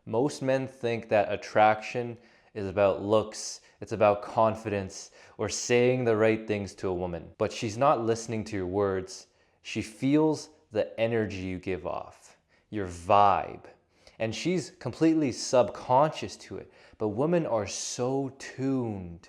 Most men think that attraction is about looks, it's about confidence, or saying the right things to a woman. But she's not listening to your words. She feels the energy you give off, your vibe. And she's completely subconscious to it. But women are so tuned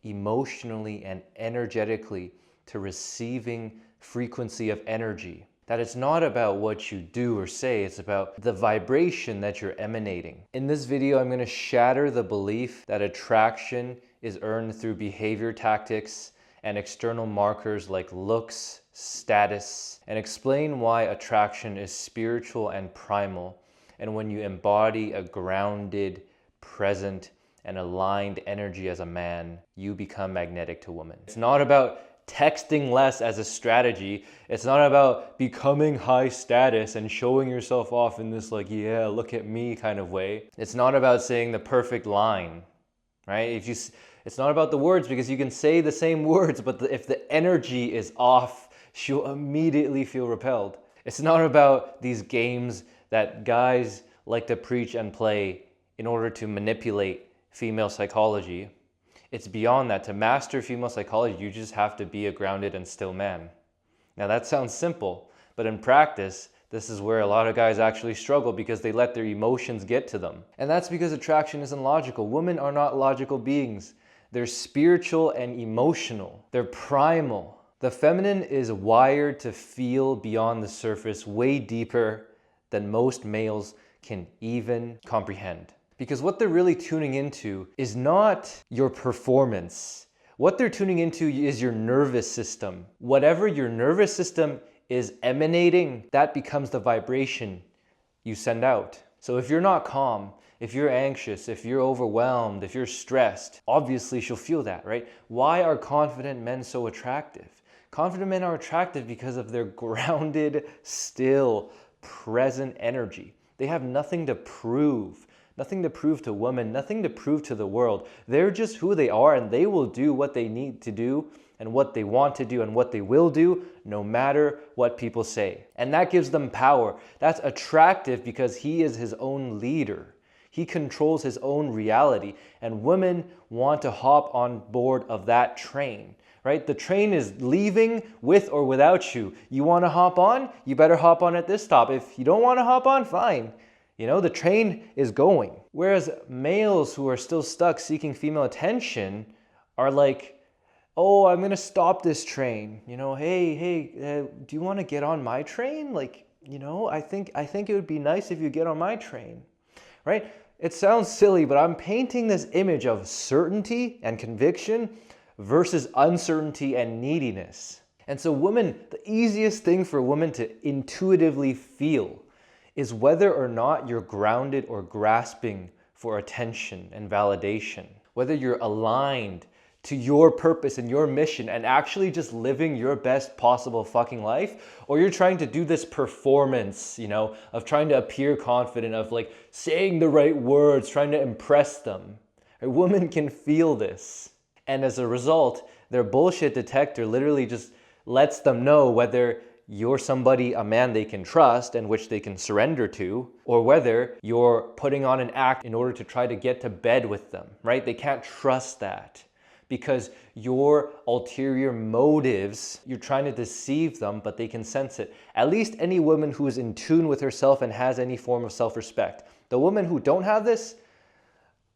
emotionally and energetically to receiving frequency of energy that it's not about what you do or say, it's about the vibration that you're emanating. In this video, I'm going to shatter the belief that attraction is earned through behavior tactics and external markers like looks, status, and explain why attraction is spiritual and primal, and when you embody a grounded, present, and aligned energy as a man, you become magnetic to women. It's not about texting less as a strategy. It's not about becoming high status and showing yourself off in this like, yeah, look at me kind of way. It's not about saying the perfect line, right? It's not about the words, because you can say the same words, but if the energy is off, she'll immediately feel repelled. It's not about these games that guys like to preach and play in order to manipulate female psychology. It's beyond that. To master female psychology, you just have to be a grounded and still man. Now that sounds simple, but in practice, this is where a lot of guys actually struggle because they let their emotions get to them. And that's because attraction isn't logical. Women are not logical beings. They're spiritual and emotional. They're primal. The feminine is wired to feel beyond the surface, way deeper than most males can even comprehend. Because what they're really tuning into is not your performance. What they're tuning into is your nervous system. Whatever your nervous system is emanating, that becomes the vibration you send out. So if you're not calm, if you're anxious, if you're overwhelmed, if you're stressed, obviously she'll feel that, right? Why are confident men so attractive? Confident men are attractive because of their grounded, still, present energy. They have nothing to prove. Nothing to prove to women, nothing to prove to the world. They're just who they are, and they will do what they need to do and what they want to do and what they will do no matter what people say. And that gives them power. That's attractive because he is his own leader. He controls his own reality, and women want to hop on board of that train. Right? The train is leaving with or without you. You want to hop on? You better hop on at this stop. If you don't want to hop on, fine. You know, the train is going. Whereas males who are still stuck seeking female attention are like, oh, I'm going to stop this train. You know, hey, do you want to get on my train? Like, you know, I think it would be nice if you get on my train, right? It sounds silly, but I'm painting this image of certainty and conviction versus uncertainty and neediness. And so women, the easiest thing for women to intuitively feel is whether or not you're grounded or grasping for attention and validation. Whether you're aligned to your purpose and your mission and actually just living your best possible fucking life, or you're trying to do this performance, you know, of trying to appear confident, of like saying the right words, trying to impress them. A woman can feel this. And as a result, their bullshit detector literally just lets them know whether you're somebody, a man they can trust and which they can surrender to, or whether you're putting on an act in order to try to get to bed with them, right? They can't trust that because your ulterior motives, you're trying to deceive them, but they can sense it. At least any woman who is in tune with herself and has any form of self-respect. The women who don't have this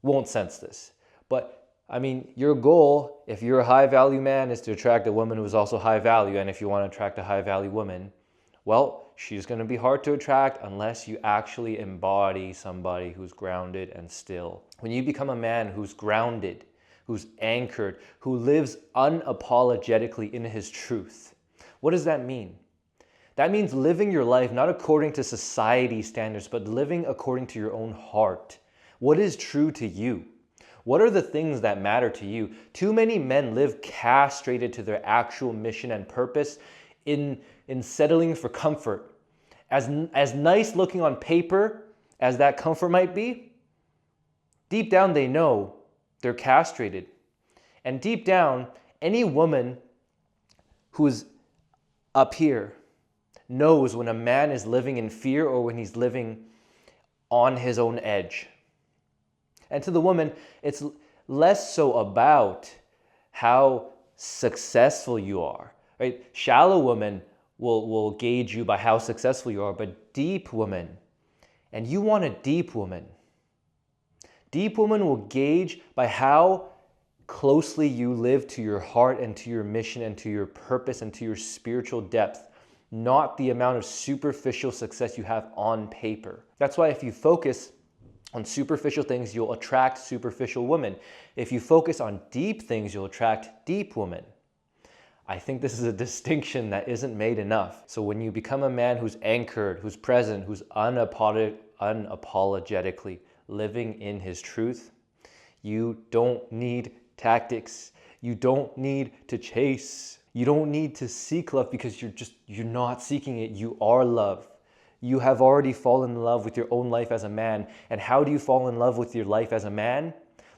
won't sense this. But I mean, your goal, if you're a high value man, is to attract a woman who is also high value. And if you want to attract a high value woman, well, she's going to be hard to attract unless you actually embody somebody who's grounded and still. When you become a man who's grounded, who's anchored, who lives unapologetically in his truth, what does that mean? That means living your life not according to society standards, but living according to your own heart. What is true to you? What are the things that matter to you? Too many men live castrated to their actual mission and purpose in settling for comfort. As nice looking on paper as that comfort might be, deep down they know they're castrated. And deep down, any woman who's up here knows when a man is living in fear or when he's living on his own edge. And to the woman, it's less so about how successful you are, right? Shallow women will gauge you by how successful you are, but deep women, and you want a deep woman. Deep woman will gauge by how closely you live to your heart and to your mission and to your purpose and to your spiritual depth, not the amount of superficial success you have on paper. That's why if you focus on superficial things, you'll attract superficial women. If you focus on deep things, you'll attract deep women. I think this is a distinction that isn't made enough. So when you become a man who's anchored, who's present, who's unapologetically living in his truth, you don't need tactics. You don't need to chase. You don't need to seek love because you're not seeking it. You are love. You have already fallen in love with your own life as a man. And how do you fall in love with your life as a man?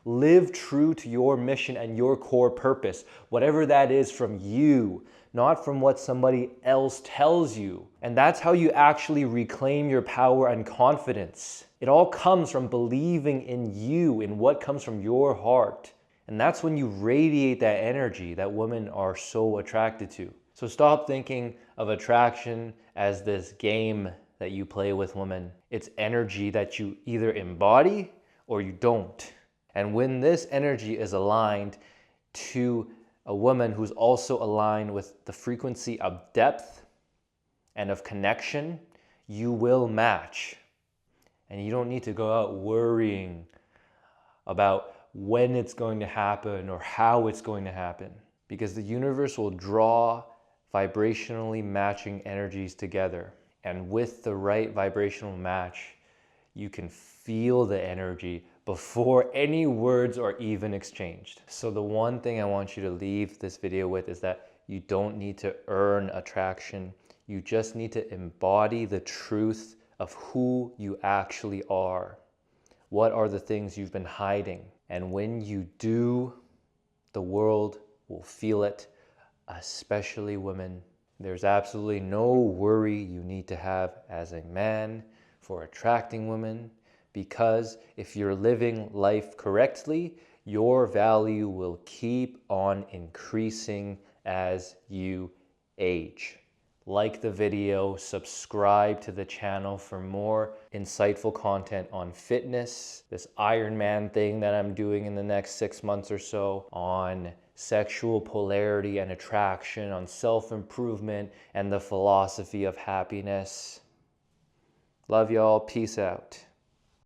Live true to your mission and your core purpose, whatever that is from you, not from what somebody else tells you. And that's how you actually reclaim your power and confidence. It all comes from believing in you, in what comes from your heart. And that's when you radiate that energy that women are so attracted to. So stop thinking of attraction as this game that you play with women. It's energy that you either embody or you don't. And when this energy is aligned to a woman who's also aligned with the frequency of depth and of connection, you will match. And you don't need to go out worrying about when it's going to happen or how it's going to happen, because the universe will draw vibrationally matching energies together. And with the right vibrational match, you can feel the energy before any words are even exchanged. So the one thing I want you to leave this video with is that you don't need to earn attraction. You just need to embody the truth of who you actually are. What are the things you've been hiding? And when you do, the world will feel it, especially women. There's absolutely no worry you need to have as a man for attracting women, because if you're living life correctly, your value will keep on increasing as you age. Like the video, subscribe to the channel for more insightful content on fitness, this Ironman thing that I'm doing in the next 6 months or so, on sexual polarity and attraction, on self-improvement and the philosophy of happiness. Love y'all. Peace out.